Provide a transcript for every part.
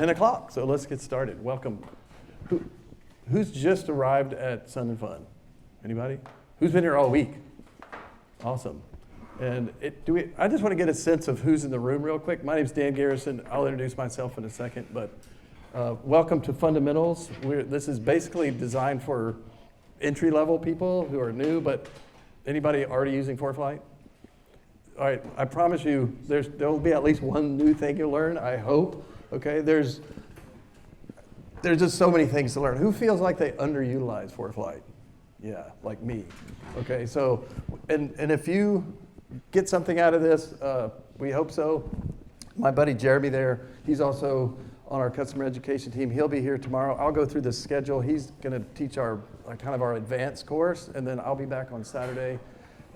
10 o'clock, so let's get started. Welcome. Who's just arrived at Sun and Fun? Anybody? Who's been here all week? Awesome. And I just want to get a sense of who's in the room real quick. My name's Dan Garrison. I'll introduce myself in a second, but welcome to Fundamentals. This is basically designed for entry-level people who are new, but anybody already using ForeFlight? All right, I promise you there'll be at least one new thing you'll learn, I hope. Okay, there's just so many things to learn. Who feels like they underutilize ForeFlight? Yeah, like me. Okay, so, and if you get something out of this, we hope so. My buddy Jeremy there, he's also on our customer education team. He'll be here tomorrow. I'll go through the schedule. He's going to teach our kind of our advanced course, and then I'll be back on Saturday,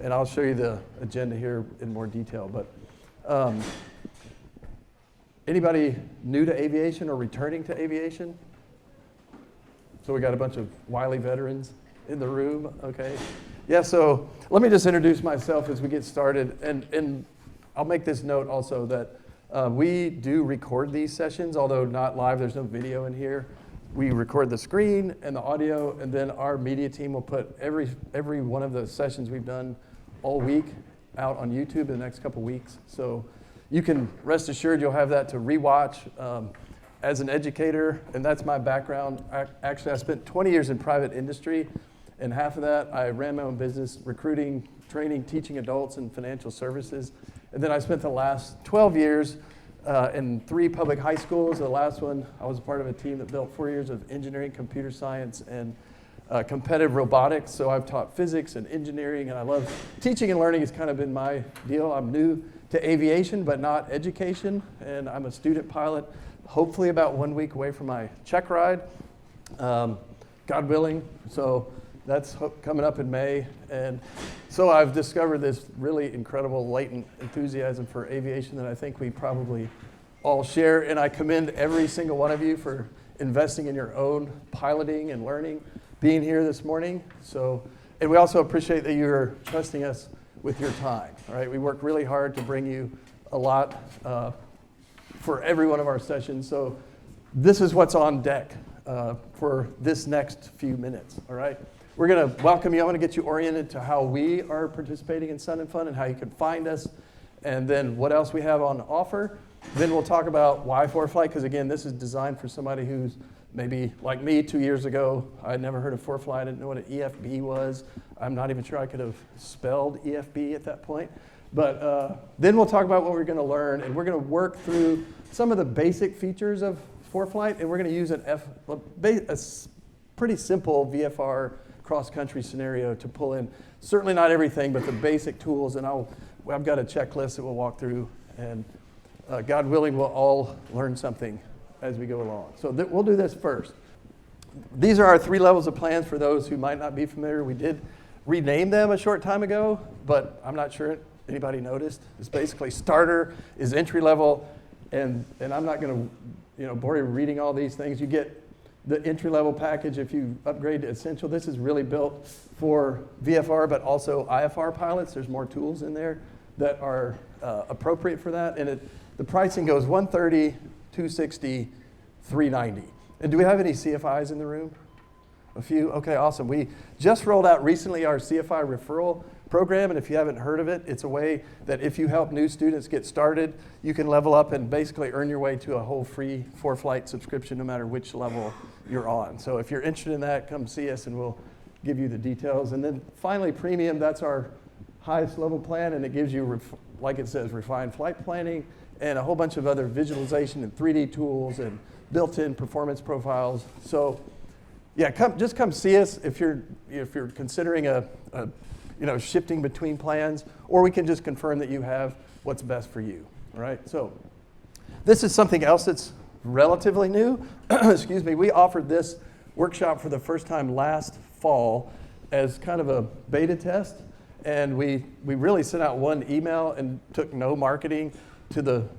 and I'll show you the agenda here in more detail. But anybody new to aviation or returning to aviation? So we got a bunch of wily veterans in the room, okay? Yeah, so let me just introduce myself as we get started, and I'll make this note also that we do record these sessions, although not live, there's no video in here. We record the screen and the audio, and then our media team will put every one of the sessions we've done all week out on YouTube in the next couple weeks. So you can rest assured you'll have that to rewatch. As an educator, and that's my background. Actually, I spent 20 years in private industry, and half of that I ran my own business, recruiting, training, teaching adults in financial services. And then I spent the last 12 years in 3 public high schools. The last one, I was a part of a team that built 4 years of engineering, computer science, and competitive robotics. So I've taught physics and engineering, and I love teaching and learning has kind of been my deal. I'm new to aviation, but not education, and I'm a student pilot. Hopefully about 1 week away from my check ride, God willing. So that's coming up in May. And so I've discovered this really incredible latent enthusiasm for aviation that I think we probably all share. And I commend every single one of you for investing in your own piloting and learning, being here this morning. So, and we also appreciate that you're trusting us with your time. All right, we work really hard to bring you a lot for every one of our sessions. So this is what's on deck for this next few minutes, all right? We're gonna welcome you. I wanna get you oriented to how we are participating in Sun and Fun and how you can find us, and then what else we have on offer. Then we'll talk about why ForeFlight, because again, this is designed for somebody who's maybe like me 2 years ago. I'd never heard of ForeFlight. I didn't know what an EFB was. I'm not even sure I could have spelled EFB at that point. But then we'll talk about what we're going to learn, and we're going to work through some of the basic features of ForeFlight, and we're going to use a pretty simple VFR Cross-Country scenario to pull in certainly not everything, but the basic tools. And I've got a checklist that we'll walk through, and God willing, we'll all learn something as we go along. So we'll do this first. These are our 3 levels of plans for those who might not be familiar. We did rename them a short time ago, but I'm not sure anybody noticed. It's basically starter is entry level, and I'm not going to bore you reading all these things. You get the entry level package if you upgrade to essential. This is really built for VFR, but also IFR pilots. There's more tools in there that are appropriate for that, and the pricing goes $130, $260, $390. And do we have any CFIs in the room? A few? Okay, awesome. We just rolled out recently our CFI referral program, and if you haven't heard of it, it's a way that if you help new students get started, you can level up and basically earn your way to a whole free ForeFlight subscription no matter which level you're on. So if you're interested in that, come see us and we'll give you the details. And then finally, premium, that's our highest level plan, and it gives you, like it says, refined flight planning and a whole bunch of other visualization and 3D tools and built-in performance profiles. So yeah, just come see us if you're considering a shifting between plans, or we can just confirm that you have what's best for you. All right. So this is something else that's relatively new. Excuse me. We offered this workshop for the first time last fall as kind of a beta test, and we really sent out one email and took no marketing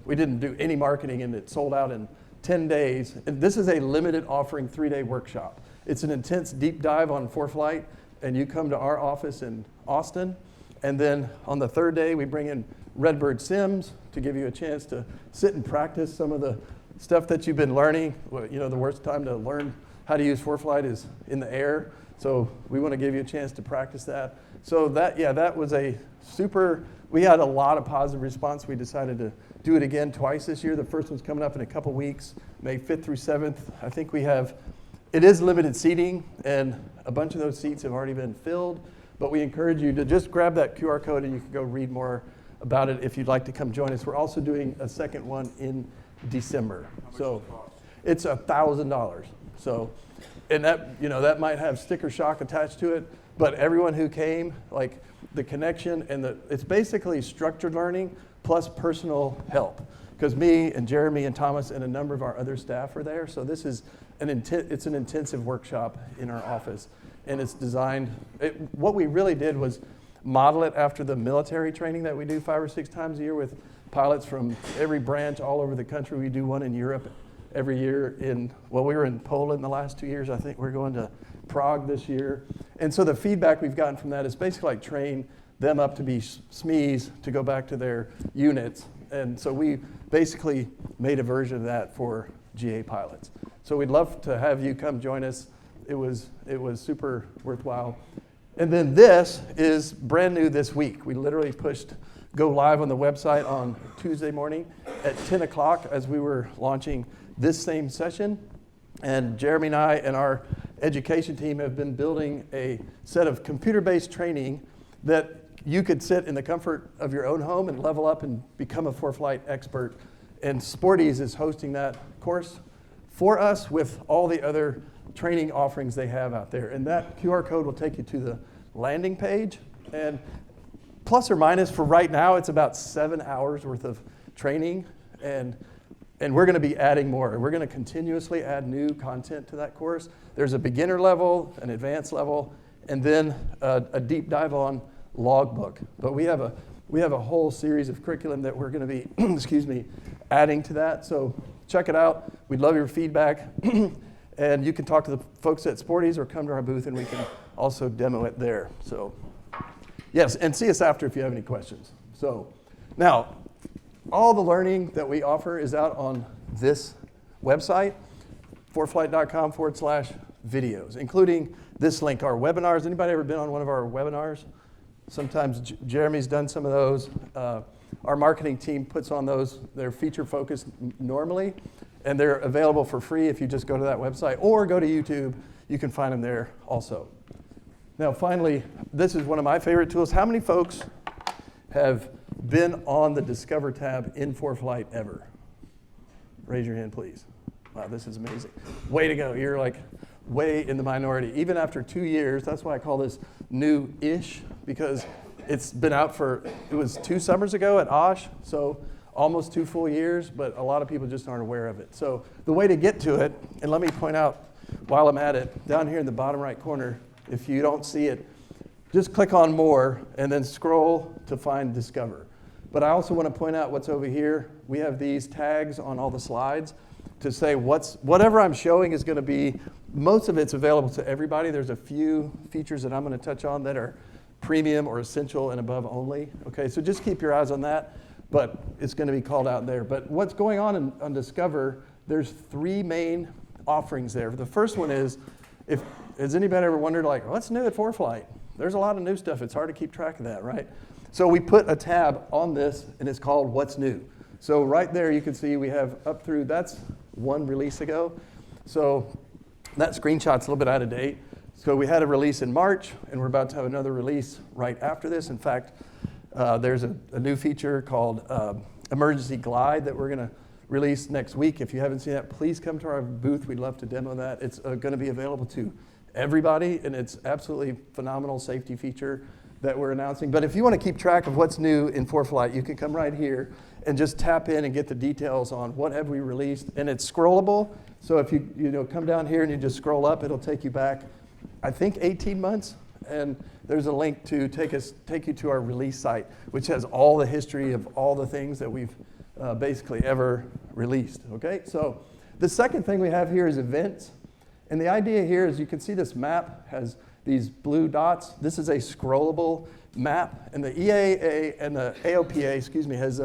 we didn't do any marketing, and it sold out in 10 days. And this is a limited offering 3-day workshop. It's an intense deep dive on ForeFlight, and you come to our office in Austin, and then on the 3rd day we bring in Redbird Sims to give you a chance to sit and practice some of the stuff that you've been learning. Well, you know, the worst time to learn how to use ForeFlight is in the air. So we want to give you a chance to practice that. So that was we had a lot of positive response. We decided to do it again twice this year. The first one's coming up in a couple weeks, May 5th through 7th. I think it is limited seating, and a bunch of those seats have already been filled. But we encourage you to just grab that QR code and you can go read more about it if you'd like to come join us. We're also doing a second one in December. So it's $1,000. So, and that might have sticker shock attached to it, but everyone who came, like the connection and it's basically structured learning plus personal help. Because me and Jeremy and Thomas and a number of our other staff are there. So this is it's an intensive workshop in our office. And it's designed, what we really did was model it after the military training that we do 5 or 6 times a year with pilots from every branch all over the country. We do one in Europe every year. We were in Poland the last 2 years. I think we're going to Prague this year. And so the feedback we've gotten from that is basically like train them up to be SMEs to go back to their units. And so we basically made a version of that for GA pilots. So we'd love to have you come join us. It was super worthwhile. And then this is brand new this week. We literally pushed go live on the website on Tuesday morning at 10 o'clock as we were launching this same session. And Jeremy and I and our education team have been building a set of computer-based training that you could sit in the comfort of your own home and level up and become a ForeFlight expert. And Sporties is hosting that course for us with all the other training offerings they have out there. And that QR code will take you to the landing page. And plus or minus for right now, it's about 7 hours worth of training. And we're going to be adding more. We're going to continuously add new content to that course. There's a beginner level, an advanced level, and then a deep dive on logbook. But we have a whole series of curriculum that we're going to be adding to that. So check it out. We'd love your feedback. And you can talk to the folks at Sporties or come to our booth and we can also demo it there. So yes, and see us after if you have any questions. So now, all the learning that we offer is out on this website, foreflight.com/videos, including this link, our webinars. Anybody ever been on one of our webinars? Sometimes Jeremy's done some of those. Our marketing team puts on those. They're feature focused normally, and they're available for free if you just go to that website or go to YouTube. You can find them there also. Now, finally, this is one of my favorite tools. How many folks have been on the Discover tab in ForeFlight ever? Raise your hand, please. Wow, this is amazing. Way to go. You're like way in the minority. Even after 2 years, that's why I call this new-ish, because it's been out it was 2 summers ago at OSH, so almost 2 full years, but a lot of people just aren't aware of it. So the way to get to it, and let me point out while I'm at it, down here in the bottom right corner, if you don't see it, just click on More and then scroll to find Discover. But I also want to point out what's over here. We have these tags on all the slides to say whatever I'm showing is going to be, most of it's available to everybody. There's a few features that I'm going to touch on that are premium or essential and above only. Okay, so just keep your eyes on that, but it's going to be called out there. But what's going on Discover, there's 3 main offerings there. The first one is, has anybody ever wondered, like, what's new at ForeFlight? There's a lot of new stuff. It's hard to keep track of that, right? So we put a tab on this, and it's called What's New. So right there you can see we have up through, that's 1 release ago. So that screenshot's a little bit out of date. So we had a release in March, and we're about to have another release right after this. In fact, there's a new feature called Emergency Glide that we're going to release next week. If you haven't seen that, please come to our booth. We'd love to demo that. It's going to be available to everybody, and it's absolutely phenomenal safety feature that we're announcing. But if you want to keep track of what's new in ForeFlight, you can come right here and just tap in and get the details on what have we released. And it's scrollable, so if you come down here and you just scroll up, it'll take you back, I think, 18 months. And there's a link to take you to our release site, which has all the history of all the things that we've basically ever released. Okay, so the second thing we have here is events. And the idea here is you can see this map has these blue dots. This is a scrollable map, and the EAA and the AOPA, has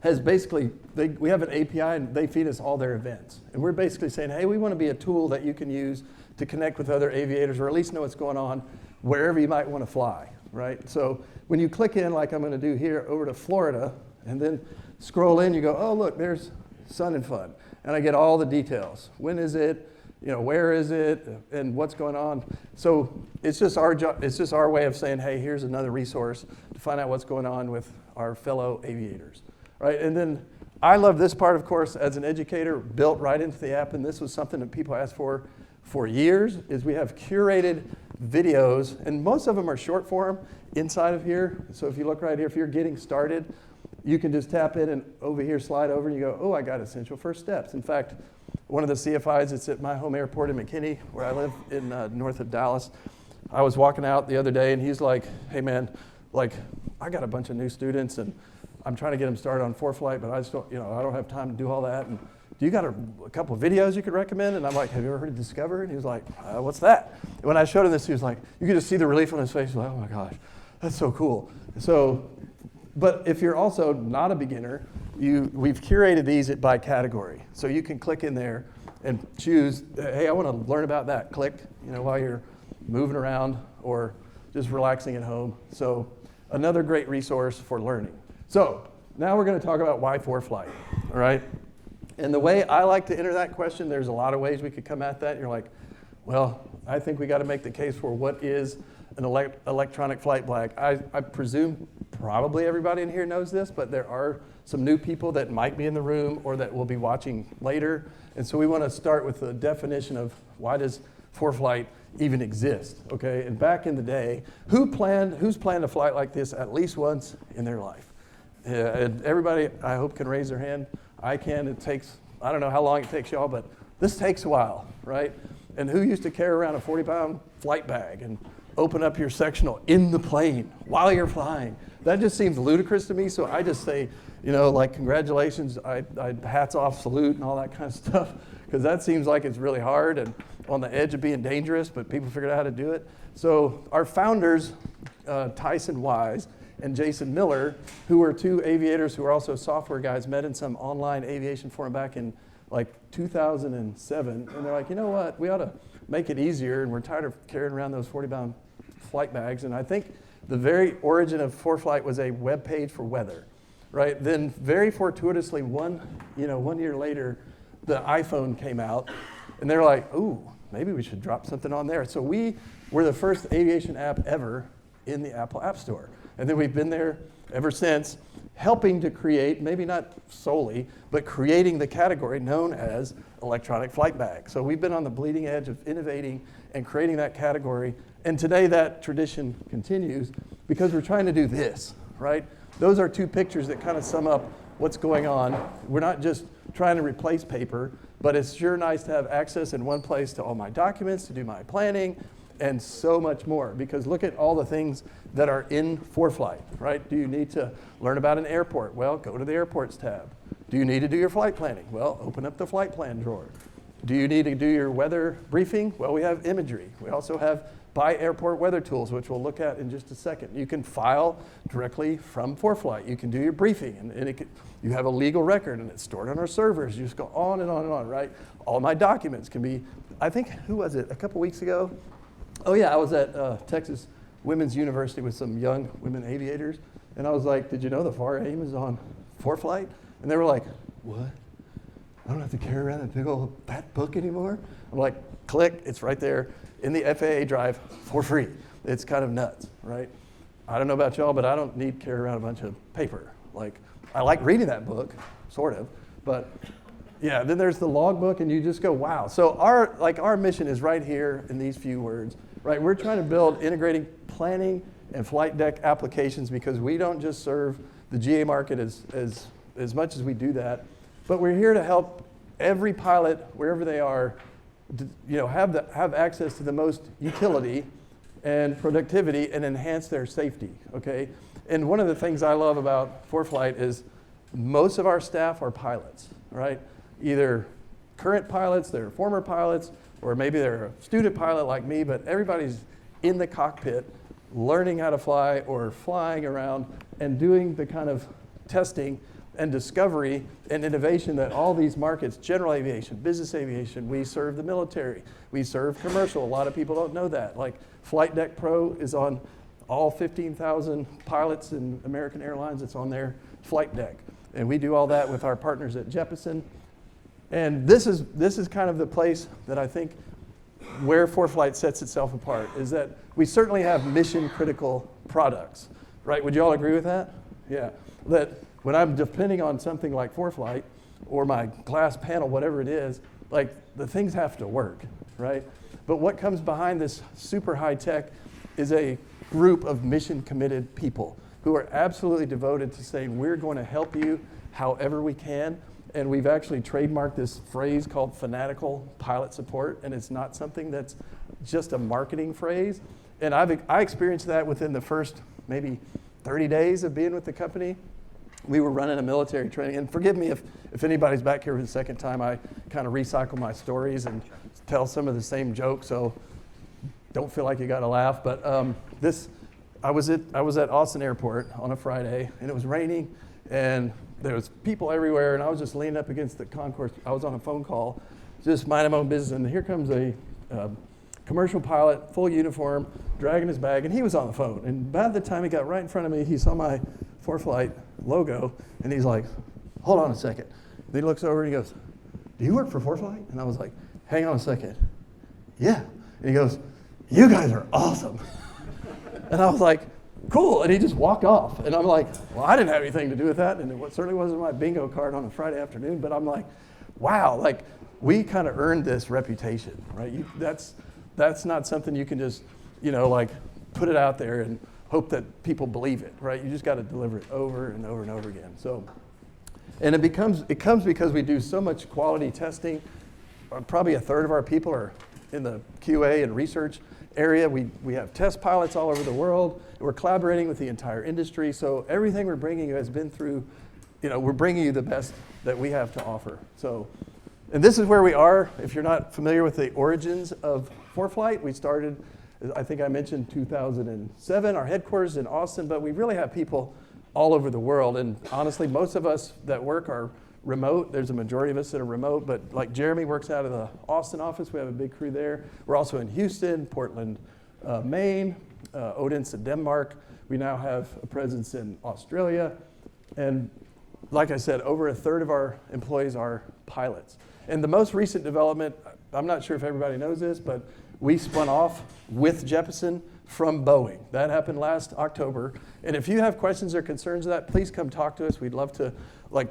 has basically, we have an API and they feed us all their events. And we're basically saying, hey, we want to be a tool that you can use to connect with other aviators or at least know what's going on wherever you might want to fly, right? So when you click in, like I'm going to do here, over to Florida, and then scroll in, you go, oh, look, there's Sun and Fun. And I get all the details. When is it? Where is it? And what's going on? So it's just our job. It's just our way of saying, hey, here's another resource to find out what's going on with our fellow aviators, right? And then I love this part, of course, as an educator, built right into the app. And this was something that people asked for years, is we have curated videos, and most of them are short form inside of here. So if you look right here, if you're getting started, you can just tap in and over here, slide over, and you go, oh, I got essential first steps. In fact, one of the CFIs that's at my home airport in McKinney, where I live in north of Dallas, I was walking out the other day, and he's like, hey, man, like, I got a bunch of new students, and I'm trying to get them started on ForeFlight, but I just don't, I don't have time to do all that. And do you got a couple of videos you could recommend? And I'm like, have you ever heard of Discover? And he was like, what's that? And when I showed him this, he was like, you could just see the relief on his face. He was like, oh my gosh, that's so cool. So, but if you're also not a beginner, we've curated these by category. So you can click in there and choose, hey, I want to learn about that. Click, while you're moving around or just relaxing at home. So another great resource for learning. So now we're going to talk about why ForeFlight, all right? And the way I like to enter that question, there's a lot of ways we could come at that. You're like, well, I think we got to make the case for what is an electronic flight bag. I presume probably everybody in here knows this, but there are some new people that might be in the room or that will be watching later. And so we want to start with the definition of why does ForeFlight even exist, okay? And back in the day, who's planned a flight like this at least once in their life? And everybody, I hope, can raise their hand. I can. It takes, I don't know how long it takes y'all, but this takes a while, right? And who used to carry around a 40-pound flight bag and open up your sectional in the plane while you're flying? That just seems ludicrous to me, so I just say, like, congratulations, I hats off, salute, and all that kind of stuff, because that seems like it's really hard and on the edge of being dangerous, but people figured out how to do it. So our founders, Tyson Wise and Jason Miller, who were two aviators who were also software guys, met in some online aviation forum back in like 2007. And they're like, you know what, we ought to make it easier, and we're tired of carrying around those 40-pound flight bags. And I think the very origin of ForeFlight was a web page for weather, right? Then very fortuitously, one year later, the iPhone came out, and they're like, ooh, maybe we should drop something on there. So we were the first aviation app ever in the Apple App Store. And then we've been there ever since, helping to create, maybe not solely, but creating the category known as electronic flight bag. So we've been on the bleeding edge of innovating and creating that category. And today that tradition continues because we're trying to do this, right? Those are two pictures that kind of sum up what's going on. We're not just trying to replace paper, but it's sure nice to have access in one place to all my documents, to do my planning, and so much more, because look at all the things that are in ForeFlight, right? Do you need to learn about an airport? Well, go to the airports tab. Do you need to do your flight planning? Well, open up the flight plan drawer. Do you need to do your weather briefing? Well, we have imagery. We also have by airport weather tools, which we'll look at in just a second. You can file directly from ForeFlight. You can do your briefing, and you have a legal record, and it's stored on our servers. You just go on and on and on, right? All my documents can be, I think, who was it, a couple weeks ago? Oh yeah, I was at Texas Women's University with some young women aviators, and I was like, did you know the FAR AIM is on ForeFlight? And they were like, what? I don't have to carry around that big old fat book anymore? I'm like, click, it's right there in the FAA drive for free. It's kind of nuts, right? I don't know about y'all, but I don't need to carry around a bunch of paper. Like, I like reading that book, sort of, but yeah, then there's the logbook, and you just go, wow. So our mission is right here in these few words, right? We're trying to build integrating planning and flight deck applications, because we don't just serve the GA market as much as we do that, but we're here to help every pilot, wherever they are, have access to the most utility and productivity and enhance their safety, okay? And one of the things I love about ForeFlight is most of our staff are pilots, right? Either current pilots, they're former pilots, or maybe they're a student pilot like me, but everybody's in the cockpit learning how to fly or flying around and doing the kind of testing and discovery and innovation that all these markets, general aviation, business aviation, we serve the military, we serve commercial. A lot of people don't know that. Like Flight Deck Pro is on all 15,000 pilots in American Airlines. It's on their flight deck. And we do all that with our partners at Jeppesen. And this is kind of the place that I think where ForeFlight sets itself apart, is that we certainly have mission critical products, right? Would you all agree with that? Yeah. That when I'm depending on something like ForeFlight or my glass panel, whatever it is, like the things have to work, right? But what comes behind this super high tech is a group of mission committed people who are absolutely devoted to saying, we're going to help you however we can. And we've actually trademarked this phrase called fanatical pilot support, and it's not something that's just a marketing phrase. And I experienced that within the first maybe 30 days of being with the company. We were running a military training, and forgive me if anybody's back here for the second time, I kind of recycle my stories and tell some of the same jokes, so don't feel like you got to laugh. But I was at Austin Airport on a Friday, and it was raining, and there was people everywhere, and I was just leaning up against the concourse. I was on a phone call, just minding my own business, and here comes a commercial pilot, full uniform, dragging his bag, and he was on the phone. And by the time he got right in front of me, he saw my ForeFlight logo, and he's like, hold on a second. And he looks over and he goes, do you work for ForeFlight? And I was like, hang on a second. Yeah. And he goes, you guys are awesome. And I was like, cool, and he just walked off. And I'm like, well, I didn't have anything to do with that, and it certainly wasn't my bingo card on a Friday afternoon, but I'm like, wow, like, we kind of earned this reputation, right? That's not something you can just, like, put it out there and hope that people believe it, right? You just got to deliver it over and over and over again. So, and it comes because we do so much quality testing. Probably a third of our people are in the QA and research area. We have test pilots all over the world. We're collaborating with the entire industry. So everything we're bringing you has been through, we're bringing you the best that we have to offer. So, and this is where we are. If you're not familiar with the origins of ForeFlight, we started, I think I mentioned 2007, our headquarters in Austin, but we really have people all over the world. And honestly, most of us that work are remote. There's a majority of us that are remote, but like Jeremy works out of the Austin office. We have a big crew there. We're also in Houston, Portland, Maine, Odense, Denmark. We now have a presence in Australia. And like I said, over a third of our employees are pilots. And the most recent development, I'm not sure if everybody knows this, but we spun off with Jeppesen from Boeing. That happened last October. And if you have questions or concerns of that, please come talk to us. We'd love to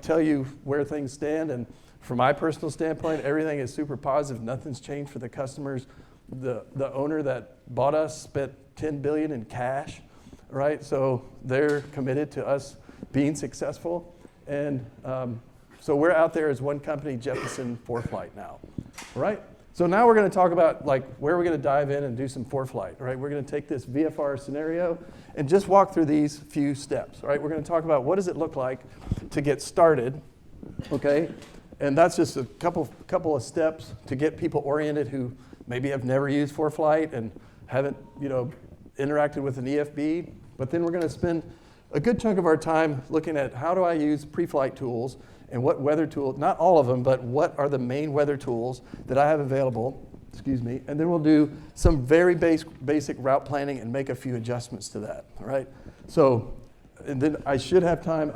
tell you where things stand. And from my personal standpoint, everything is super positive. Nothing's changed for the customers. The owner that bought us spent $10 billion in cash, right? So they're committed to us being successful. And so we're out there as one company, Jeppesen ForeFlight now, right? So now we're going to talk about where we're going to dive in and do some ForeFlight, right? We're going to take this VFR scenario and just walk through these few steps, right? We're going to talk about what does it look like to get started, okay? And that's just a couple of steps to get people oriented who maybe have never used ForeFlight and haven't, interacted with an EFB. But then we're going to spend a good chunk of our time looking at how do I use pre-flight tools and what weather tools, not all of them, but what are the main weather tools that I have available, and then we'll do some very basic route planning and make a few adjustments to that, all right? So, and then I should have time.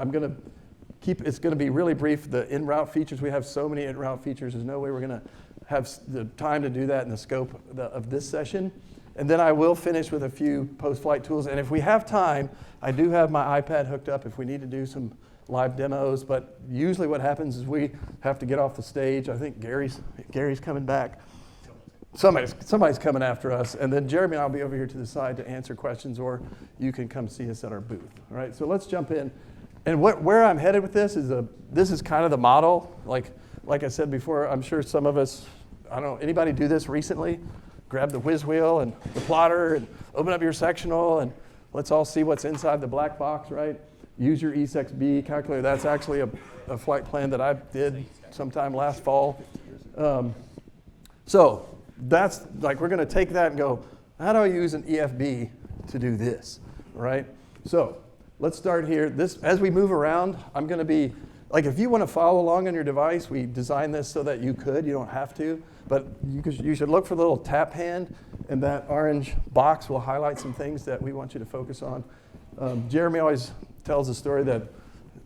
It's going to be really brief. The in-route features, we have so many in-route features, there's no way we're going to have the time to do that in the scope of this session. And then I will finish with a few post-flight tools. And if we have time, I do have my iPad hooked up if we need to do some live demos. But usually what happens is we have to get off the stage. I think Gary's coming back. Somebody's coming after us. And then Jeremy and I will be over here to the side to answer questions, or you can come see us at our booth. All right, so let's jump in. And where I'm headed with this is kind of the model. Like I said before, I'm sure some of us, I don't know, anybody do this recently? Grab the whiz wheel and the plotter and open up your sectional and let's all see what's inside the black box, right? Use your E6B calculator. That's actually a flight plan that I did sometime last fall. So that's we're going to take that and go, how do I use an EFB to do this, right? So let's start here. As we move around, I'm going to be Like if you want to follow along on your device, we designed this so that you could. You don't have to, but you should look for the little tap hand, and that orange box will highlight some things that we want you to focus on. Jeremy always tells a story that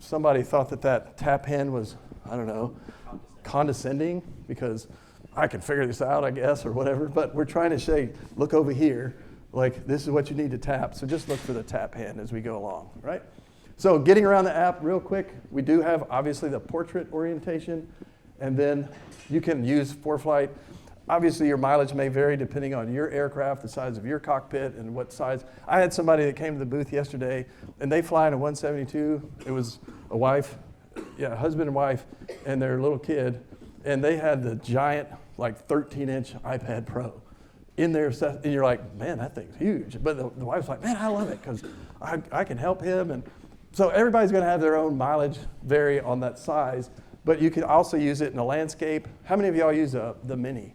somebody thought that tap hand was, I don't know, condescending because I can figure this out, I guess, or whatever. But we're trying to say, look over here, like this is what you need to tap. So just look for the tap hand as we go along, right? So getting around the app real quick, we do have obviously the portrait orientation, and then you can use ForeFlight. Obviously your mileage may vary depending on your aircraft, the size of your cockpit, and what size. I had somebody that came to the booth yesterday, and they fly in a 172. It was a wife, husband and wife, and their little kid, and they had the giant, like 13-inch iPad Pro in there, and you're like, man, that thing's huge. But the wife's like, man, I love it because I can help him. And so everybody's going to have their own mileage vary on that size, but you can also use it in a landscape. How many of y'all use the Mini?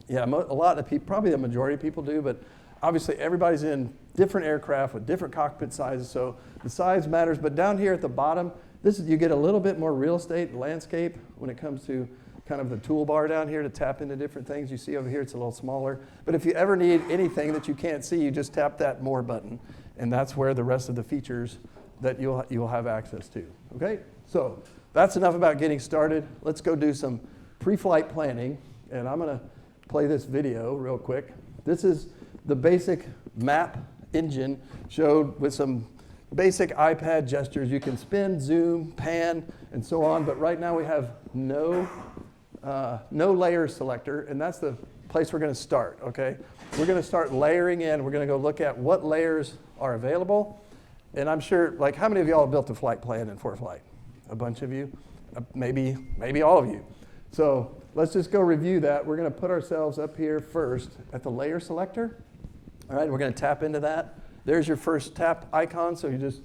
Yeah, a lot of people, probably the majority of people do, but obviously everybody's in different aircraft with different cockpit sizes, so the size matters. But down here at the bottom, you get a little bit more real estate landscape when it comes to kind of the toolbar down here to tap into different things. You see over here, it's a little smaller. But if you ever need anything that you can't see, you just tap that More button, and that's where the rest of the features that you'll have access to, okay? So that's enough about getting started. Let's go do some pre-flight planning, and I'm gonna play this video real quick. This is the basic map engine showed with some basic iPad gestures. You can spin, zoom, pan, and so on, but right now we have no layer selector, and that's the place we're gonna start, okay? We're gonna start layering in. We're gonna go look at what layers are available. And I'm sure, like, how many of y'all have built a flight plan in ForeFlight? A bunch of you? Maybe all of you. So let's just go review that. We're going to put ourselves up here first at the layer selector. All right, we're going to tap into that. There's your first tap icon, so you just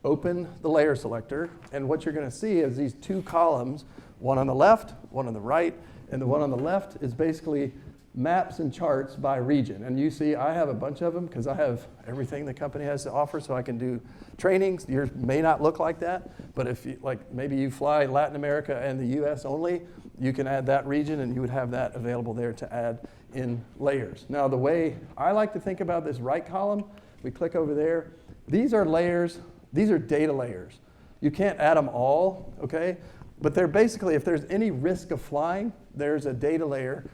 open the layer selector. And what you're going to see is these two columns, one on the left, one on the right, and the one on the left is basically maps and charts by region. And you see I have a bunch of them because I have everything the company has to offer, so I can do trainings. Yours may not look like that, but if you, like maybe you fly Latin America and the US only, you can add that region and you would have that available there to add in layers. Now the way I like to think about this right column, we click over there. These are layers, these are data layers. You can't add them all, okay? But they're basically, if there's any risk of flying, there's a data layer.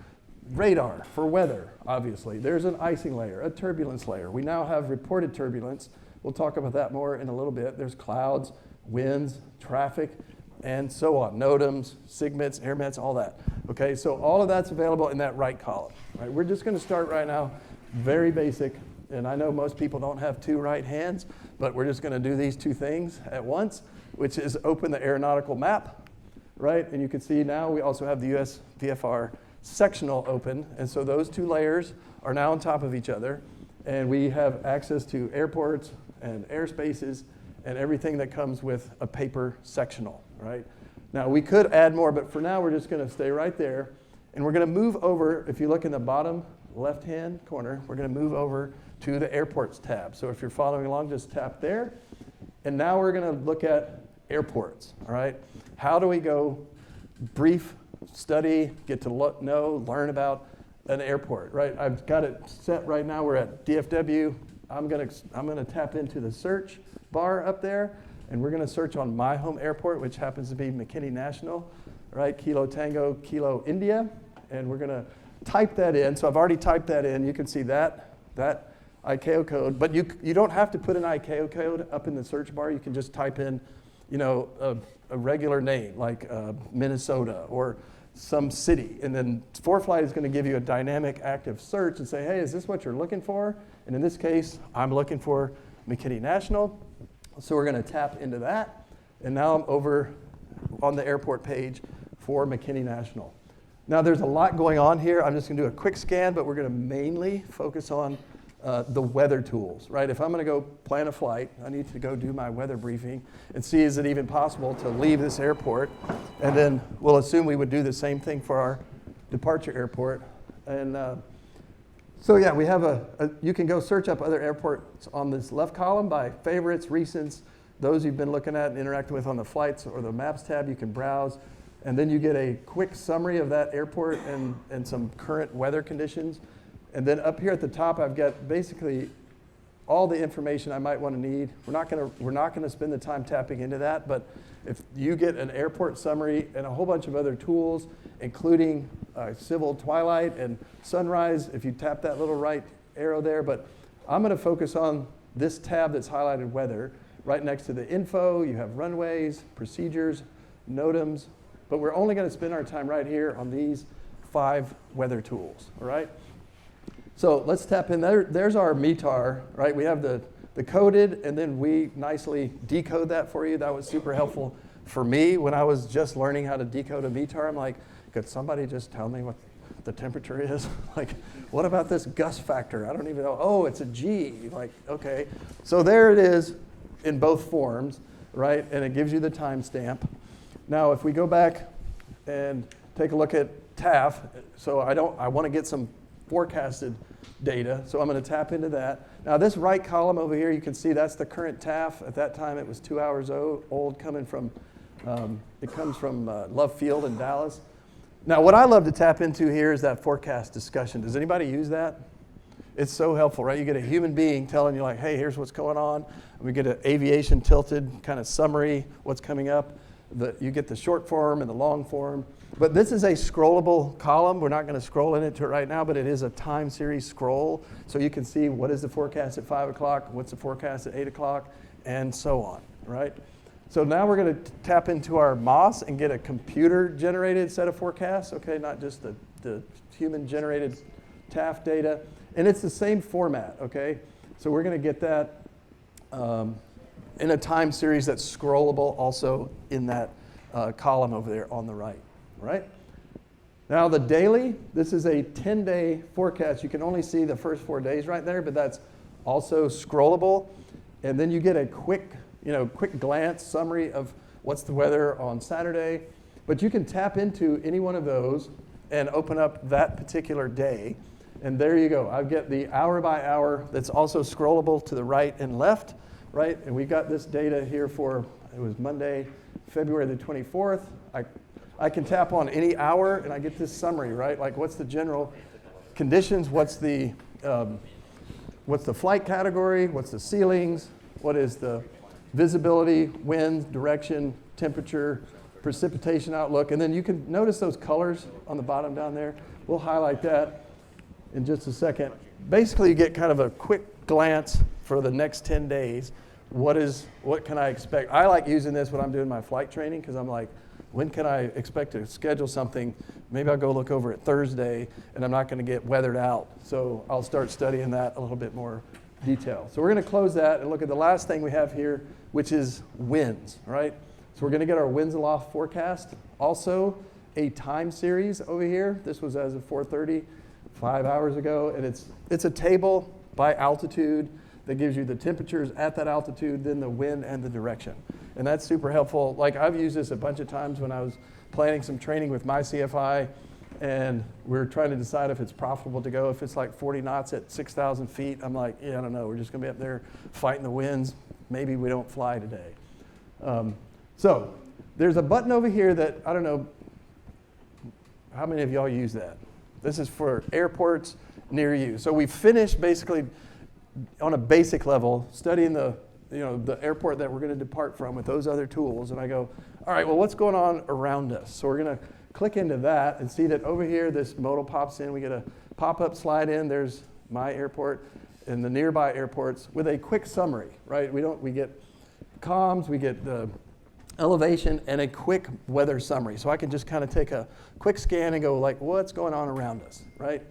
Radar for weather, obviously. There's an icing layer, a turbulence layer. We now have reported turbulence. We'll talk about that more in a little bit. There's clouds, winds, traffic, and so on. NOTAMs, SIGMETs, AirMets, all that. Okay, so all of that's available in that right column. Right? We're just going to start right now, very basic. And I know most people don't have two right hands, but we're just going to do these two things at once, which is open the aeronautical map, right? And you can see now we also have the US VFR sectional open, and so those two layers are now on top of each other, and we have access to airports and airspaces and everything that comes with a paper sectional, right? Now we could add more, but for now we're just going to stay right there, and we're going to move over. If you look in the bottom left-hand corner, we're going to move over to the airports tab. So if you're following along, just tap there, and now we're going to look at airports, all right? How do we go brief study, get to learn about an airport, right? I've got it set right now. We're at DFW. I'm gonna tap into the search bar up there, and we're gonna search on my home airport, which happens to be McKinney National, right? Kilo Tango, Kilo India, and we're gonna type that in. So I've already typed that in. You can see that ICAO code, but you don't have to put an ICAO code up in the search bar. You can just type in, a regular name like Minnesota or some city, and then ForeFlight is going to give you a dynamic active search and say, hey, is this what you're looking for? And in this case, I'm looking for McKinney National, so we're going to tap into that, and now I'm over on the airport page for McKinney National. Now there's a lot going on here. I'm just going to do a quick scan, but we're going to mainly focus on the weather tools, right? If I'm going to go plan a flight, I need to go do my weather briefing and see is it even possible to leave this airport, and then we'll assume we would do the same thing for our departure airport. And so yeah, we have you can go search up other airports on this left column by favorites, recents, those you've been looking at and interacting with on the flights or the maps tab, you can browse. And then you get a quick summary of that airport and some current weather conditions. And then up here at the top, I've got basically all the information I might want to need. We're not going to spend the time tapping into that, but if you get an airport summary and a whole bunch of other tools, including civil twilight and sunrise, if you tap that little right arrow there. But I'm going to focus on this tab that's highlighted weather. Right next to the info, you have runways, procedures, NOTAMs, but we're only going to spend our time right here on these 5 weather tools, all right? So let's tap in there. There's our METAR, right? We have the coded, and then we nicely decode that for you. That was super helpful for me when I was just learning how to decode a METAR. I'm like, could somebody just tell me what the temperature is? Like, what about this gust factor? I don't even know. Oh, it's a G. Like, okay. So there it is in both forms, right? And it gives you the timestamp. Now, if we go back and take a look at TAF, so I want to get some forecasted data, so I'm going to tap into that. Now, this right column over here, you can see that's the current TAF. At that time, it was 2 hours old, coming from, it comes from Love Field in Dallas. Now, what I love to tap into here is that forecast discussion. Does anybody use that? It's so helpful, right? You get a human being telling you, like, hey, here's what's going on. We get an aviation tilted kind of summary, what's coming up. You get the short form and the long form. But this is a scrollable column. We're not going to scroll into it right now, but it is a time series scroll. So you can see what is the forecast at 5 o'clock, what's the forecast at 8 o'clock, and so on, right? So now we're going to tap into our MOS and get a computer-generated set of forecasts, okay, not just the human-generated TAF data. And it's the same format, okay? So we're going to get that in a time series that's scrollable also in that column over there on the right, right? Now the daily, this is a 10-day forecast. You can only see the first 4 days right there, but that's also scrollable. And then you get a quick glance summary of what's the weather on Saturday. But you can tap into any one of those and open up that particular day. And there you go. I get the hour by hour that's also scrollable to the right and left, right? And we got this data here for, it was Monday, February the 24th. I can tap on any hour and I get this summary, right? Like what's the general conditions, what's the flight category, what's the ceilings, what is the visibility, wind, direction, temperature, precipitation outlook. And then you can notice those colors on the bottom down there. We'll highlight that in just a second. Basically, you get kind of a quick glance for the next 10 days. What can I expect? I like using this when I'm doing my flight training because I'm like, when can I expect to schedule something? Maybe I'll go look over it Thursday and I'm not going to get weathered out. So I'll start studying that a little bit more detail. So we're going to close that and look at the last thing we have here, which is winds, right? So we're going to get our winds aloft forecast. Also, a time series over here. This was as of 4:30, 5 hours ago, and it's a table by altitude that gives you the temperatures at that altitude, then the wind and the direction. And that's super helpful. Like I've used this a bunch of times when I was planning some training with my CFI, and we're trying to decide if it's profitable to go. If it's like 40 knots at 6,000 feet, I'm like, yeah, I don't know. We're just going to be up there fighting the winds. Maybe we don't fly today. So there's a button over here that, I don't know, how many of y'all use that? This is for airports near you. So we finished basically on a basic level studying the airport that we're going to depart from with those other tools. And I go, all right, well, what's going on around us? So we're going to click into that and see that over here, this modal pops in. We get a pop-up slide in. There's my airport and the nearby airports with a quick summary, right? We get comms, we get the elevation, and a quick weather summary. So I can just kind of take a quick scan and go like, what's going on around us, right?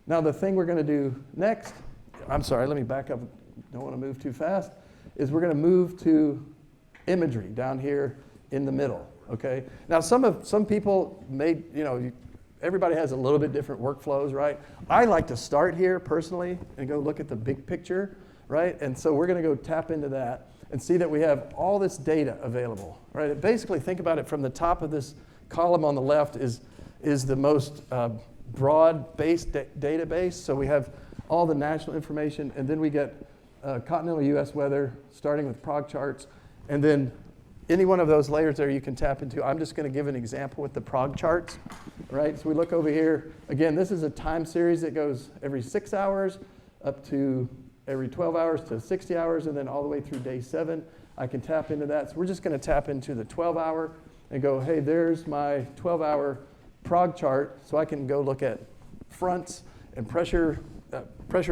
Now the thing we're going to do next, I'm sorry, let me back up. Don't want to move too fast, is we're going to move to imagery down here in the middle, okay? Now some people may, everybody has a little bit different workflows, right? I like to start here personally and go look at the big picture, right? And so we're going to go tap into that and see that we have all this data available, right? Basically, think about it from the top of this column on the left is the most broad-based database. So we have all the national information, and then we get continental U.S. weather, starting with prog charts, And then any one of those layers there you can tap into. I'm just going to give an example with the prog charts, right? So we look over here. Again, this is a time series that goes every 6 hours up to every 12 hours to 60 hours, and then all the way through day 7. I can tap into that. So we're just going to tap into the 12-hour and go, hey, there's my 12-hour prog chart. So I can go look at fronts and pressure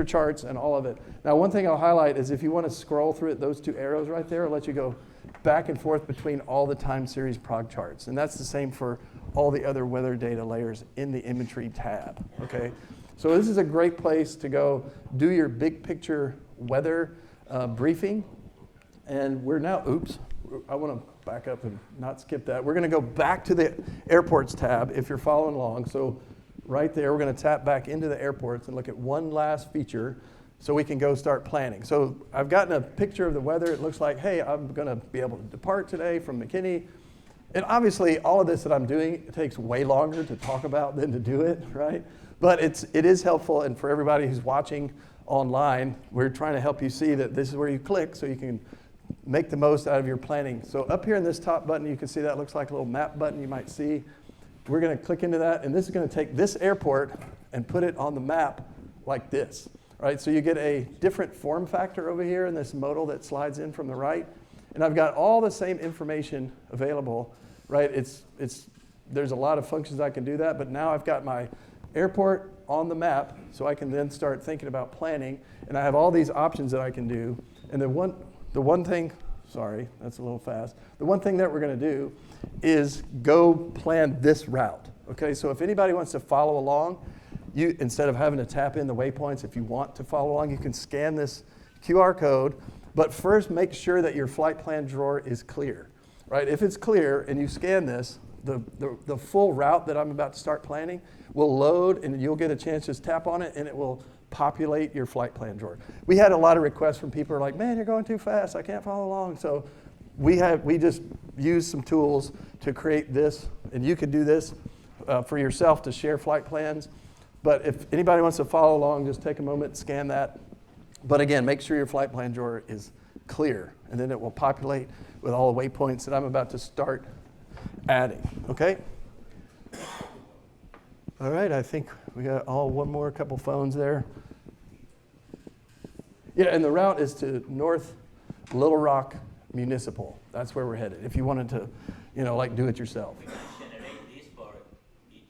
charts and all of it. Now, one thing I'll highlight is if you want to scroll through it, those 2 arrows right there will let you go back and forth between all the time series prog charts. And that's the same for all the other weather data layers in the inventory tab, okay? So this is a great place to go do your big picture weather briefing. And we're now, I want to back up and not skip that. We're going to go back to the airports tab if you're following along. So right there, we're going to tap back into the airports and look at one last feature so we can go start planning. So I've gotten a picture of the weather. It looks like, hey, I'm going to be able to depart today from McKinney. And obviously, all of this that I'm doing, it takes way longer to talk about than to do it, right? But it is helpful, and for everybody who's watching online, we're trying to help you see that this is where you click so you can make the most out of your planning. So up here in this top button, you can see that looks like a little map button you might see. We're going to click into that, and this is going to take this airport and put it on the map like this, right? So you get a different form factor over here in this modal that slides in from the right. And I've got all the same information available, right? There's a lot of functions I can do that, but now I've got my airport on the map, so I can then start thinking about planning, and I have all these options that I can do. And the one thing, sorry, that's a little fast. The one thing that we're going to do is go plan this route, okay? So if anybody wants to follow along, you, instead of having to tap in the waypoints, if you want to follow along, you can scan this QR code, but first make sure that your flight plan drawer is clear, right? If it's clear and you scan this, the full route that I'm about to start planning will load, and you'll get a chance to just tap on it, and it will populate your flight plan drawer. We had a lot of requests from people who are like, man, you're going too fast. I can't follow along. So we just used some tools to create this, and you could do this for yourself to share flight plans. But if anybody wants to follow along, just take a moment, scan that. But again, make sure your flight plan drawer is clear, and then it will populate with all the waypoints that I'm about to start adding, okay? All right, I think we got one more couple phones there. Yeah, and the route is to North Little Rock Municipal. That's where we're headed. If you wanted to, like do it yourself. We can generate this for each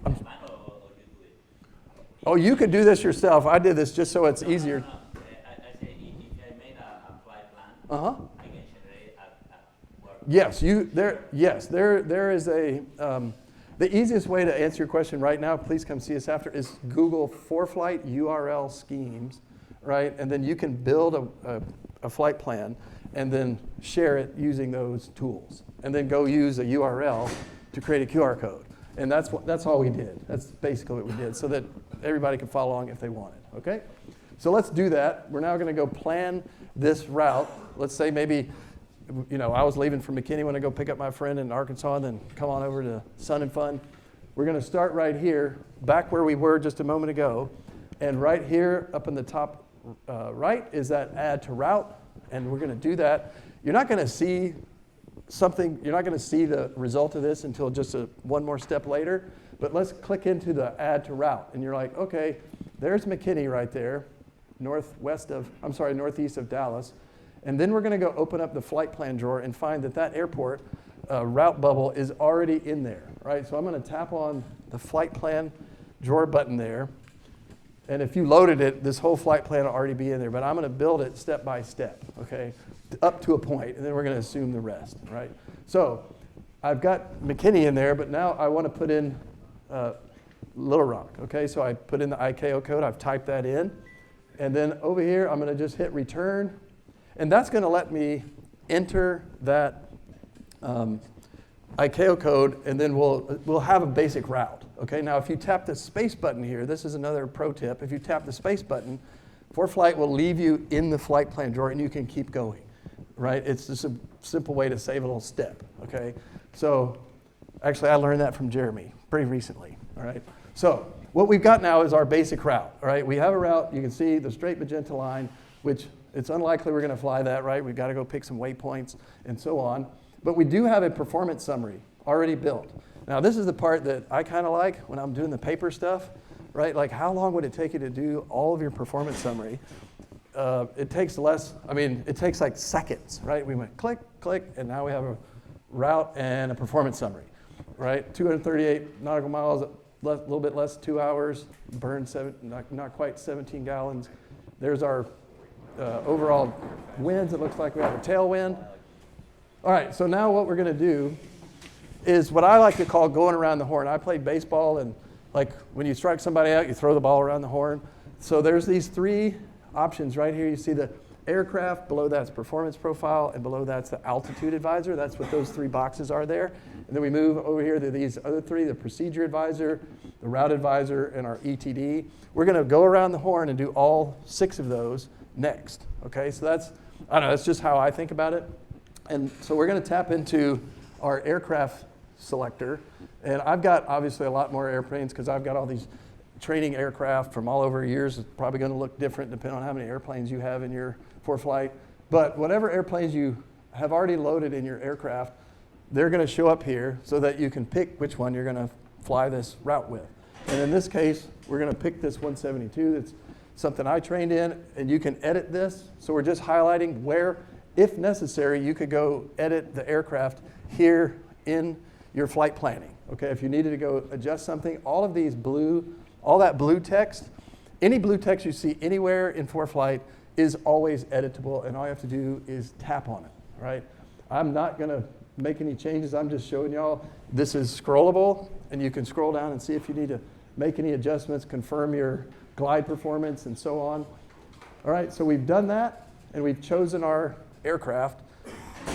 man, or you do it? Oh, you could do this yourself. I did this just so it's easier. No. I say if I made a flight plan, I can generate at work. Yes, there is a. The easiest way to answer your question right now, please come see us after, is Google ForeFlight URL schemes, right? And then you can build a flight plan and then share it using those tools. And then go use a URL to create a QR code. And that's all we did. That's basically what we did, so that everybody could follow along if they wanted, okay? So let's do that. We're now going to go plan this route. Let's say maybe, I was leaving from McKinney when I go pick up my friend in Arkansas and then come on over to Sun and Fun. We're going to start right here, back where we were just a moment ago. And right here up in the top right is that add to route. And we're going to do that. You're not going to see the result of this until just one more step later. But let's click into the add to route. And you're like, okay, there's McKinney right there, northeast of Dallas. And then we're going to go open up the flight plan drawer and find that airport route bubble is already in there, right? So I'm going to tap on the flight plan drawer button there. And if you loaded it, this whole flight plan will already be in there. But I'm going to build it step by step, okay, up to a point, and then we're going to assume the rest, right? So I've got McKinney in there, but now I want to put in Little Rock, okay? So I put in the ICAO code. I've typed that in. And then over here, I'm going to just hit return. And that's going to let me enter that ICAO code, and then we'll have a basic route. Okay. Now, if you tap the space button here, this is another pro tip. If you tap the space button, ForeFlight will leave you in the flight plan drawer, and you can keep going. Right? It's just a simple way to save a little step. Okay. So, actually, I learned that from Jeremy pretty recently. All right. So, what we've got now is our basic route. All right. We have a route. You can see the straight magenta line, which It's unlikely we're going to fly that, right? We've got to go pick some waypoints and so on. But we do have a performance summary already built. Now, this is the part that I kind of like when I'm doing the paper stuff, right? Like, how long would it take you to do all of your performance summary? It takes less, it takes like seconds, right? We went click, click, and now we have a route and a performance summary, right? 238 nautical miles, a little bit less, 2 hours, burned not quite 17 gallons. There's our overall winds. It looks like we have a tailwind. All right, so now what we're going to do is what I like to call going around the horn. I played baseball, and like when you strike somebody out, you throw the ball around the horn. So there's these three options right here. You see the aircraft, below that's performance profile, and below that's the altitude advisor. That's what those three boxes are there. And then we move over here to these other three, the procedure advisor, the route advisor, and our ETD. We're going to go around the horn and do all 6 of those next. Okay, so that's just how I think about it. And so we're going to tap into our aircraft selector. And I've got obviously a lot more airplanes because I've got all these training aircraft from all over years. It's probably going to look different depending on how many airplanes you have in your ForeFlight. But whatever airplanes you have already loaded in your aircraft, they're going to show up here so that you can pick which one you're going to fly this route with. And in this case, we're going to pick this 172. That's something I trained in, and you can edit this. So we're just highlighting where, if necessary, you could go edit the aircraft here in your flight planning. Okay, if you needed to go adjust something, all that blue text, any blue text you see anywhere in ForeFlight is always editable, and all you have to do is tap on it, right? I'm not going to make any changes. I'm just showing y'all this is scrollable, and you can scroll down and see if you need to make any adjustments, confirm your glide performance, and so on. All right, so we've done that, and we've chosen our aircraft.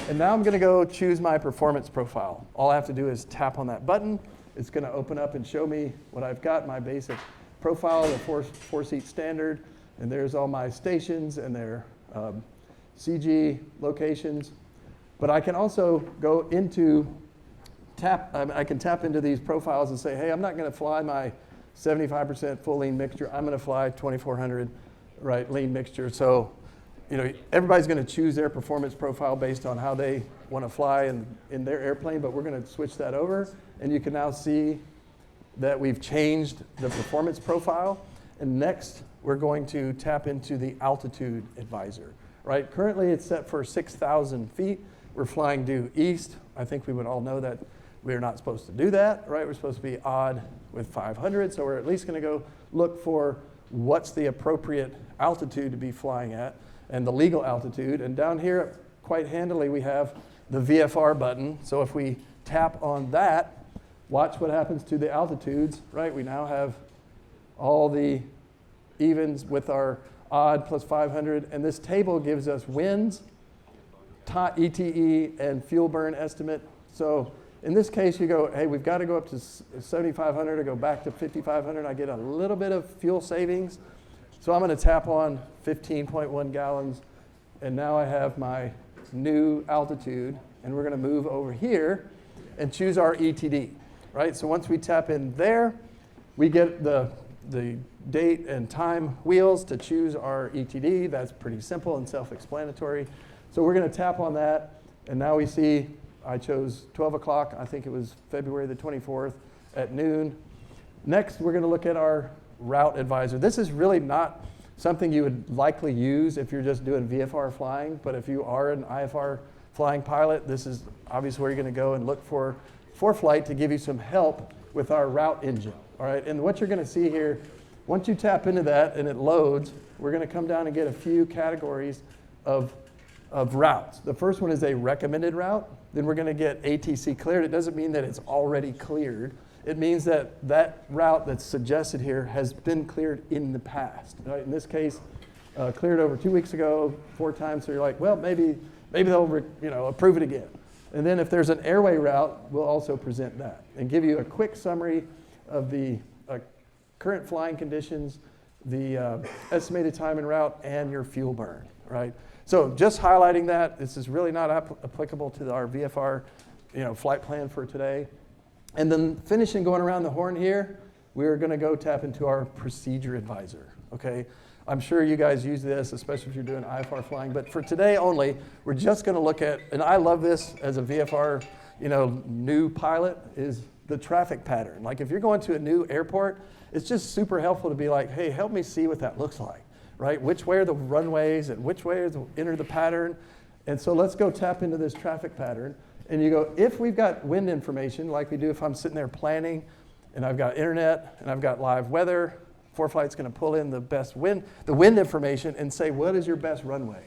And now I'm going to go choose my performance profile. All I have to do is tap on that button. It's going to open up and show me what I've got, my basic profile, the four-seat standard, and there's all my stations and their CG locations. But I can also go into I can tap into these profiles and say, hey, I'm not going to fly my 75% full lean mixture. I'm going to fly 2400 right lean mixture. So, everybody's going to choose their performance profile based on how they want to fly in their airplane, but we're going to switch that over. And you can now see that we've changed the performance profile. And next, we're going to tap into the altitude advisor, right? Currently, it's set for 6,000 feet. We're flying due east. I think we would all know that we're not supposed to do that, right? We're supposed to be odd with 500. So we're at least going to go look for what's the appropriate altitude to be flying at and the legal altitude. And down here, quite handily, we have the VFR button. So if we tap on that, watch what happens to the altitudes, right? We now have all the evens with our odd plus 500. And this table gives us winds, ETE, and fuel burn estimate. So in this case, you go, hey, we've got to go up to 7,500 or go back to 5,500. I get a little bit of fuel savings. So I'm going to tap on 15.1 gallons. And now I have my new altitude. And we're going to move over here and choose our ETD, right? So once we tap in there, we get the date and time wheels to choose our ETD. That's pretty simple and self-explanatory. So we're going to tap on that. And now we see I chose 12 o'clock. I think it was February the 24th at noon. Next, we're going to look at our route advisor. This is really not something you would likely use if you're just doing VFR flying, but if you are an IFR flying pilot, this is obviously where you're going to go and look for ForeFlight to give you some help with our route engine. All right, and what you're going to see here, once you tap into that and it loads, we're going to come down and get a few categories of routes. The first one is a recommended route. Then we're going to get ATC cleared. It doesn't mean that it's already cleared. It means that that route that's suggested here has been cleared in the past. Right? In this case, cleared over 2 weeks ago, 4 times. So you're like, well, maybe they'll approve it again. And then if there's an airway route, we'll also present that and give you a quick summary of the current flying conditions, the estimated time en route, and your fuel burn. Right? So just highlighting that, this is really not applicable to our VFR flight plan for today. And then finishing going around the horn here, we're going to go tap into our procedure advisor. Okay, I'm sure you guys use this, especially if you're doing IFR flying. But for today only, we're just going to look at, and I love this as a VFR, new pilot, is the traffic pattern. Like if you're going to a new airport, it's just super helpful to be like, hey, help me see what that looks like, right? Which way are the runways and which way enter the pattern? And so let's go tap into this traffic pattern. And you go, if we've got wind information, like we do if I'm sitting there planning, and I've got internet, and I've got live weather, ForeFlight's going to pull in the wind information and say, what is your best runway?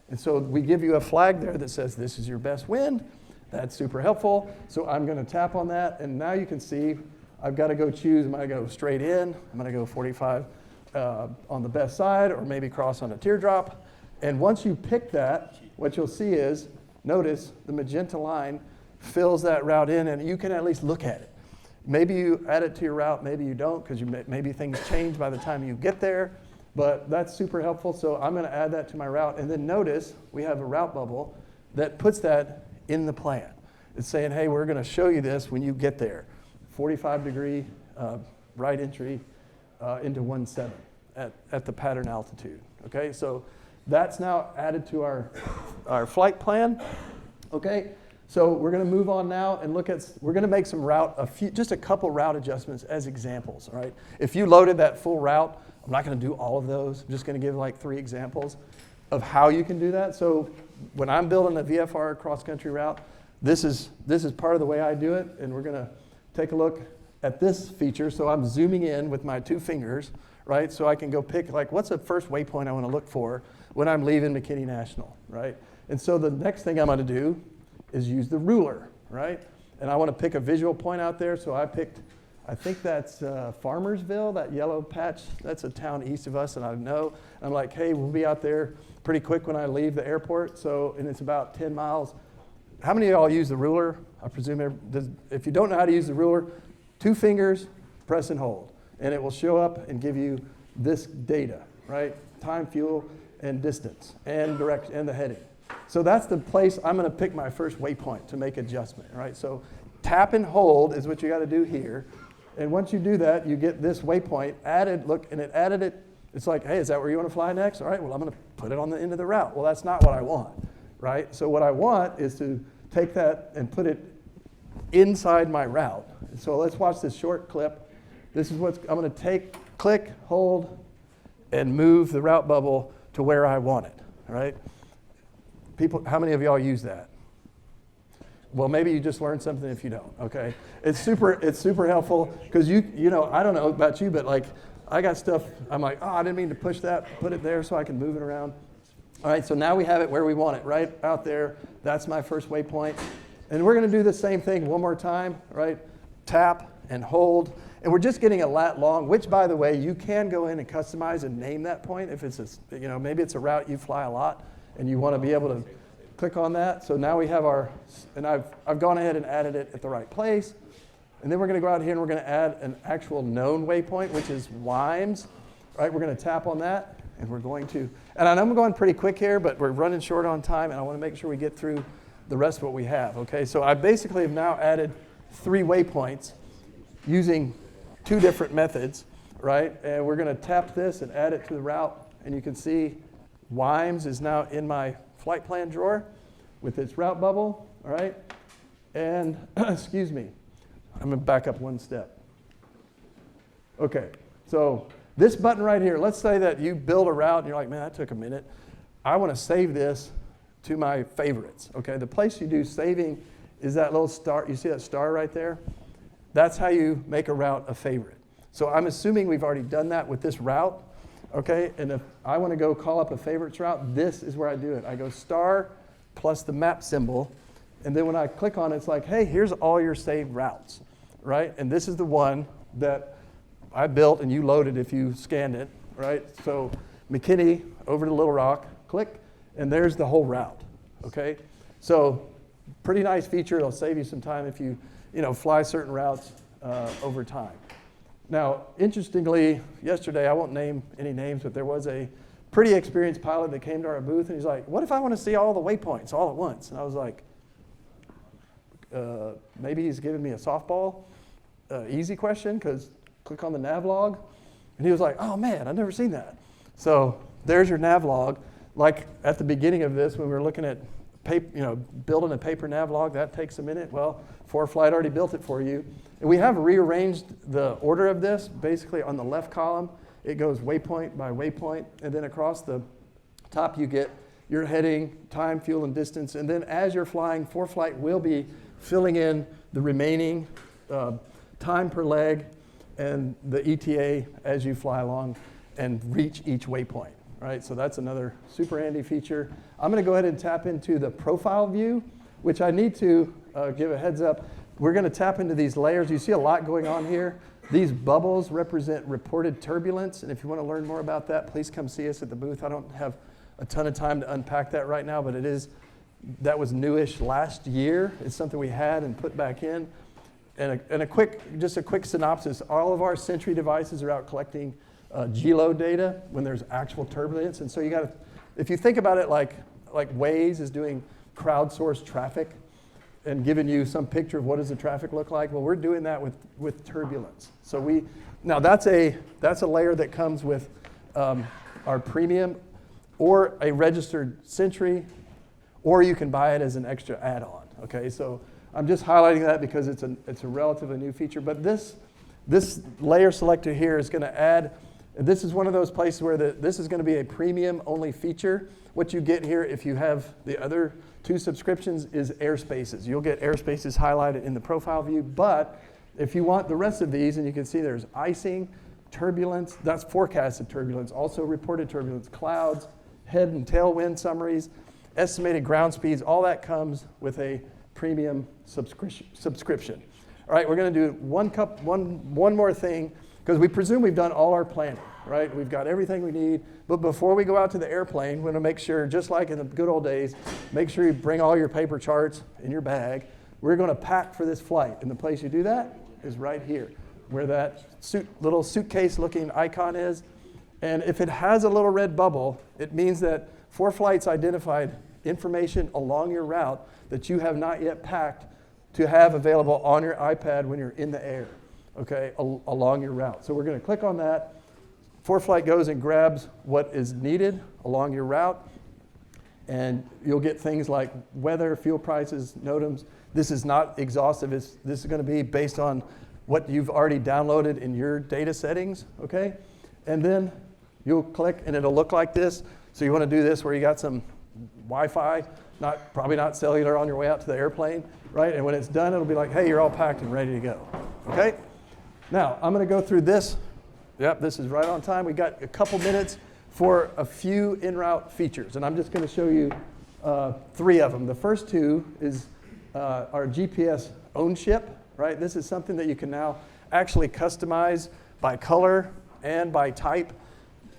And so we give you a flag there that says, this is your best wind. That's super helpful. So I'm going to tap on that, and now you can see I've got to go choose. Am I going to go straight in? I'm going to go 45 on the best side, or maybe cross on a teardrop. And once you pick that, what you'll see is, notice the magenta line fills that route in, and you can at least look at it. Maybe you add it to your route, maybe you don't, because maybe things change by the time you get there, but that's super helpful. So I'm going to add that to my route, and then notice we have a route bubble that puts that in the plan. It's saying, hey, we're going to show you this when you get there. 45-degree right entry into 17 at the pattern altitude. Okay, so that's now added to our flight plan. Okay. So we're going to move on now and we're going to make just a couple route adjustments as examples, all right? If you loaded that full route, I'm not going to do all of those. I'm just going to give like 3 examples of how you can do that. So when I'm building a VFR cross-country route, this is part of the way I do it, and we're going to take a look at this feature. So I'm zooming in with my 2 fingers, right? So I can go pick, like, what's the first waypoint I want to look for when I'm leaving McKinney National, right? And so the next thing I'm going to do is use the ruler, right? And I want to pick a visual point out there, so I think that's Farmersville, that yellow patch. That's a town east of us, and I know. I'm like, hey, we'll be out there pretty quick when I leave the airport, and it's about 10 miles. How many of y'all use the ruler? I presume if you don't know how to use the ruler, 2 fingers, press and hold, and it will show up and give you this data, right? Time, fuel, and distance, and direction, and the heading. So that's the place I'm going to pick my first waypoint to make adjustment, right? So tap and hold is what you got to do here. And once you do that, you get this waypoint added. Look, and it added it. It's like, hey, is that where you want to fly next? All right, well, I'm going to put it on the end of the route. Well, that's not what I want, right? So what I want is to take that and put it inside my route. So let's watch this short clip. This is what I'm going to click, hold, and move the route bubble to where I want it, all right? People, how many of y'all use that? Well, maybe you just learned something if you don't, okay? It's super helpful because I don't know about you, but like I got stuff, I'm like, I didn't mean to push that, put it there so I can move it around. All right, so now we have it where we want it, right out there. That's my first waypoint. And we're going to do the same thing one more time, right? Tap and hold. And we're just getting a lat long, which, by the way, you can go in and customize and name that point if it's maybe it's a route you fly a lot and you want to be able to click on that. So now we have I've gone ahead and added it at the right place. And then we're going to go out here and we're going to add an actual known waypoint, which is Wimes. Right, we're going to tap on that, and we're going to, and I know I'm going pretty quick here, but we're running short on time, and I want to make sure we get through the rest of what we have, okay? So I basically have now added 3 waypoints using 2 different methods, right? And we're going to tap this and add it to the route, and you can see Wimes is now in my flight plan drawer with its route bubble, all right? And, excuse me, I'm going to back up one step. Okay, so this button right here, let's say that you build a route and you're like, man, that took a minute. I want to save this to my favorites, okay? The place you do saving is that little star. You see that star right there? That's how you make a route a favorite. So I'm assuming we've already done that with this route, okay? And if I want to go call up a favorites route, this is where I do it. I go star plus the map symbol, and then when I click on it, it's like, hey, here's all your saved routes, right? And this is the one that I built and you loaded if you scanned it, right? So McKinney over to Little Rock, click, and there's the whole route, okay? So pretty nice feature. It'll save you some time if you fly certain routes over time. Now, interestingly, yesterday, I won't name any names, but there was a pretty experienced pilot that came to our booth, and he's like, what if I want to see all the waypoints all at once? And I was like, maybe he's giving me a softball, easy question, because click on the nav log. And he was like, oh man, I've never seen that. So there's your nav log. Like at the beginning of this, when we were looking at building a paper nav log, that takes a minute. Well, ForeFlight already built it for you. And we have rearranged the order of this. Basically, on the left column, it goes waypoint by waypoint. And then across the top, you get your heading, time, fuel, and distance. And then as you're flying, ForeFlight will be filling in the remaining time per leg and the ETA as you fly along and reach each waypoint. Right, so that's another super handy feature. I'm going to go ahead and tap into the profile view, which I need to give a heads up. We're going to tap into these layers. You see a lot going on here. These bubbles represent reported turbulence, and if you want to learn more about that, please come see us at the booth. I don't have a ton of time to unpack that right now, but that was newish last year. It's something we had and put back in. And a quick synopsis. All of our Sentry devices are out collecting G-load data when there's actual turbulence. And so you got to, if you think about it like Waze is doing crowdsourced traffic and giving you some picture of what does the traffic look like, well, we're doing that with turbulence. So now that's a layer that comes with our premium or a registered Sentry, or you can buy it as an extra add-on. Okay, so I'm just highlighting that because it's a relatively new feature. But this layer selector here is going to add. This is one of those places where this is going to be a premium only feature. What you get here if you have the other two subscriptions is airspaces. You'll get airspaces highlighted in the profile view, but if you want the rest of these, and you can see there's icing, turbulence, that's forecasted turbulence, also reported turbulence, clouds, head and tailwind summaries, estimated ground speeds, all that comes with a premium subscription. All right, we're going to do one more thing, because we presume we've done all our planning, right? We've got everything we need. But before we go out to the airplane, we want to make sure, just like in the good old days, make sure you bring all your paper charts in your bag. We're going to pack for this flight. And the place you do that is right here, where that little suitcase-looking icon is. And if it has a little red bubble, it means that ForeFlight's identified information along your route that you have not yet packed to have available on your iPad when you're in the air. Okay, along your route. So we're going to click on that. ForeFlight goes and grabs what is needed along your route, and you'll get things like weather, fuel prices, NOTAMs. This is not exhaustive. This is going to be based on what you've already downloaded in your data settings, okay? And then you'll click, and it'll look like this. So you want to do this where you got some Wi-Fi, probably not cellular on your way out to the airplane, right? And when it's done, it'll be like, hey, you're all packed and ready to go, okay? Now, I'm going to go through this. Yep, this is right on time. We got a couple minutes for a few en route features, and I'm just going to show you 3 of them. The first 2 is our GPS ownership, right? This is something that you can now actually customize by color and by type.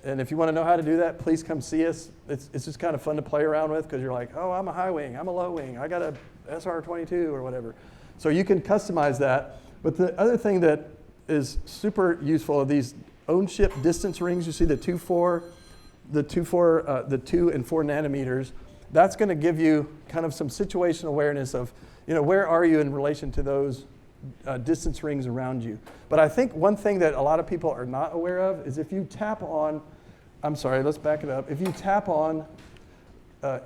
And if you want to know how to do that, please come see us. It's just kind of fun to play around with because you're like, oh, I'm a high wing, I'm a low wing, I got a SR-22 or whatever. So you can customize that. But the other thing that is super useful are these own-ship distance rings. You see the 2 and 4 nanometers. That's going to give you kind of some situational awareness of, where are you in relation to those distance rings around you. But I think one thing that a lot of people are not aware of is if you tap on, let's back it up. If you tap on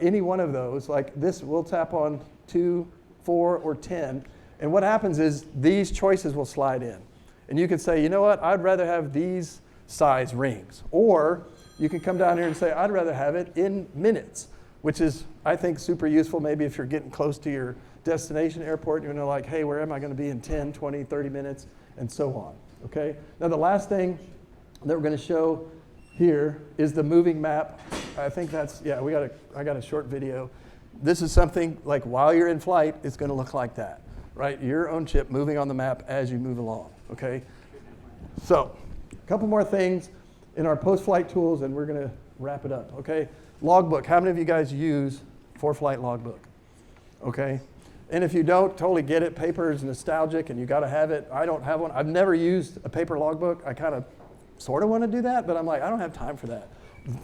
any one of those, like this, we'll tap on 2, 4, or 10, and what happens is these choices will slide in. And you can say, you know what, I'd rather have these size rings. Or you can come down here and say, I'd rather have it in minutes, which is, I think, super useful maybe if you're getting close to your destination airport, you're like, hey, where am I going to be in 10, 20, 30 minutes, and so on, okay? Now, the last thing that we're going to show here is the moving map. I think that's, I got a short video. This is something like while you're in flight, it's going to look like that, right? Your own ship moving on the map as you move along. Okay, so a couple more things in our post-flight tools, and we're going to wrap it up. Okay, logbook. How many of you guys use ForeFlight logbook? Okay, and if you don't, totally get it. Paper is nostalgic, and you got to have it. I don't have one. I've never used a paper logbook. I kind of, sort of want to do that, but I'm like, I don't have time for that.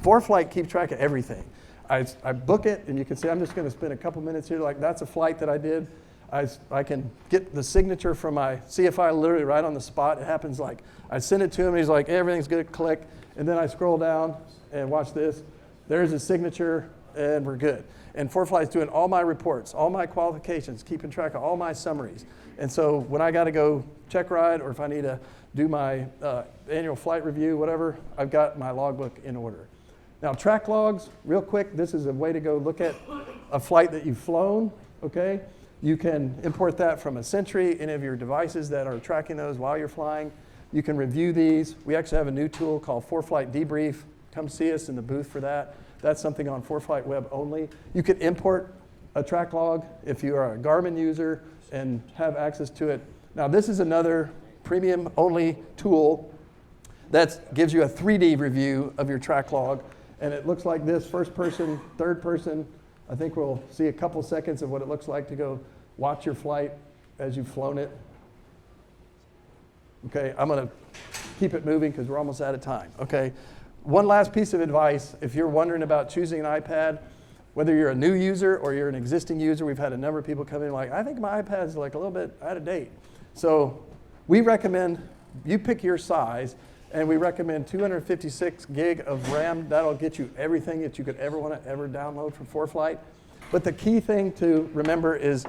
ForeFlight keeps track of everything. I book it, and you can see I'm just going to spend a couple minutes here. Like that's a flight that I did. I can get the signature from my CFI literally right on the spot. It happens like I send it to him, and he's like, everything's good, click. And then I scroll down and watch this. There's his signature, and we're good. And ForeFlight's doing all my reports, all my qualifications, keeping track of all my summaries. And so when I got to go check ride, or if I need to do my annual flight review, whatever, I've got my logbook in order. Now, track logs, real quick, this is a way to go look at a flight that you've flown, okay? You can import that from a Sentry, any of your devices that are tracking those while you're flying. You can review these. We actually have a new tool called ForeFlight Debrief. Come see us in the booth for that. That's something on ForeFlight Web only. You can import a track log if you are a Garmin user and have access to it. Now, this is another premium only tool that gives you a 3D review of your track log. And it looks like this, first person, third person. I think we'll see a couple seconds of what it looks like to go watch your flight as you've flown it. Okay, I'm going to keep it moving because we're almost out of time. Okay, one last piece of advice. If you're wondering about choosing an iPad, whether you're a new user or you're an existing user, we've had a number of people come in like, I think my iPad's like a little bit out of date. So we recommend you pick your size, and we recommend 256 gig of RAM. That'll get you everything that you could ever want to ever download from ForeFlight. But the key thing to remember is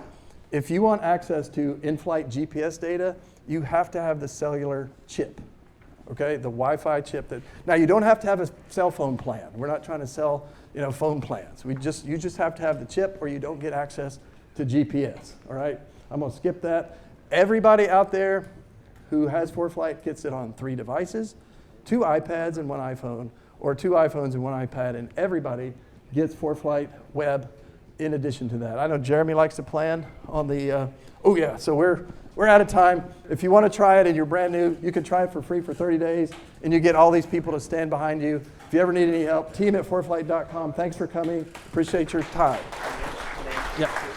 if you want access to in-flight GPS data, you have to have the cellular chip, okay? The Wi-Fi chip. Now, you don't have to have a cell phone plan. We're not trying to sell, phone plans. You just have to have the chip, or you don't get access to GPS, all right? I'm going to skip that. Everybody out there who has ForeFlight gets it on 3 devices, 2 iPads and 1 iPhone, or 2 iPhones and 1 iPad, and everybody gets ForeFlight Web in addition to that. I know Jeremy likes to plan on the, so we're out of time. If you want to try it and you're brand new, you can try it for free for 30 days, and you get all these people to stand behind you. If you ever need any help, team@foreflight.com. Thanks for coming. Appreciate your time. Yeah.